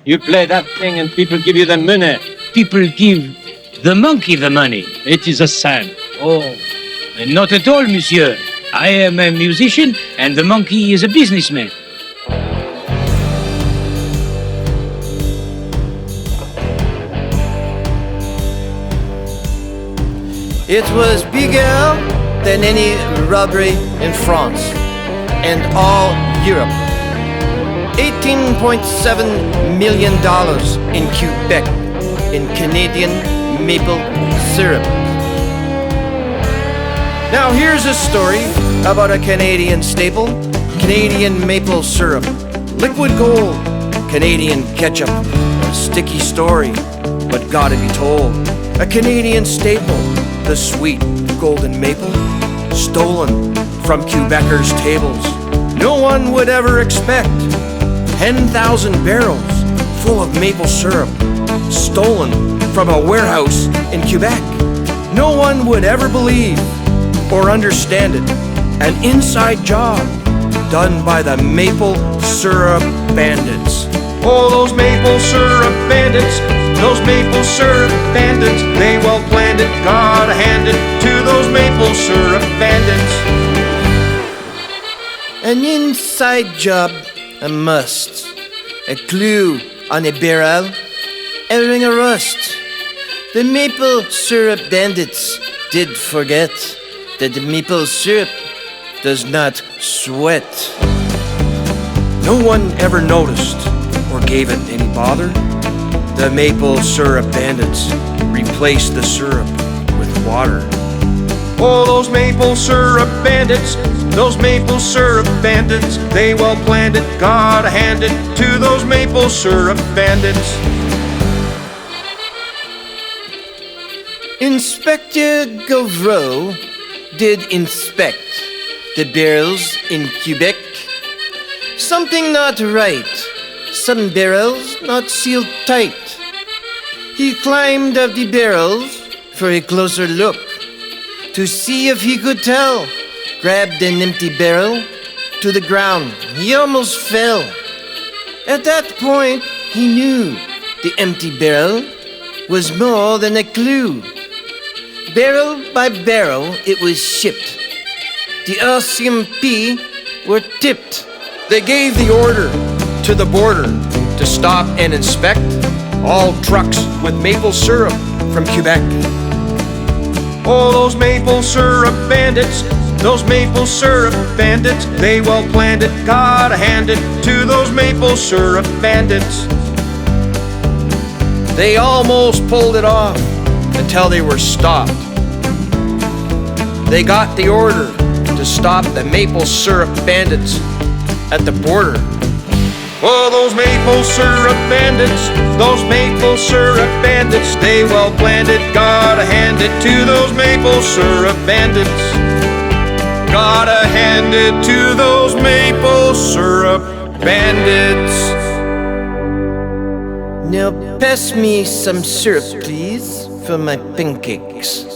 You play that thing and people give you the money. People give the monkey the money. It is a sign. Oh, not at all, monsieur. I am a musician and the monkey is a businessman. It was bigger than any robbery in France and all Europe. $18.7 million in Quebec in Canadian maple syrup. Now here's a story about a Canadian staple, Canadian maple syrup. Liquid gold, Canadian ketchup. A sticky story, but gotta be told. A Canadian staple, the sweet golden maple, stolen from Quebecers' tables. No one would ever expect 10,000 barrels full of maple syrup stolen from a warehouse in Quebec. No one would ever believe or understand it. An inside job done by the maple syrup bandits. Oh, those maple syrup bandits, those maple syrup bandits, they well planned it, gotta hand it to those maple syrup bandits. An inside job, a must. A clue on a barrel, a ring of rust. The maple syrup bandits did forget that the maple syrup does not sweat. No one ever noticed or gave it any bother. The maple syrup bandits replaced the syrup with water. Oh, those maple syrup bandits, those maple syrup bandits, they well planned it, gotta hand it to those maple syrup bandits. Inspector Govreau did inspect the barrels in Quebec. Something not right, some barrels not sealed tight. He climbed up the barrels for a closer look to see if he could tell. Grabbed an empty barrel to the ground. He almost fell. At that point, he knew the empty barrel was more than a clue. Barrel by barrel, it was shipped. The RCMP were tipped. They gave the order to the border to stop and inspect all trucks with maple syrup from Quebec. Oh, those maple syrup bandits, those maple syrup bandits, they well planned it, gotta hand it to those maple syrup bandits. They almost pulled it off until they were stopped. They got the order to stop the maple syrup bandits at the border. Oh, those maple syrup bandits, those maple syrup bandits, they well planned it, gotta hand it to those maple syrup bandits. Gotta hand it to those maple syrup bandits. Now pass me some syrup, please, for my pancakes.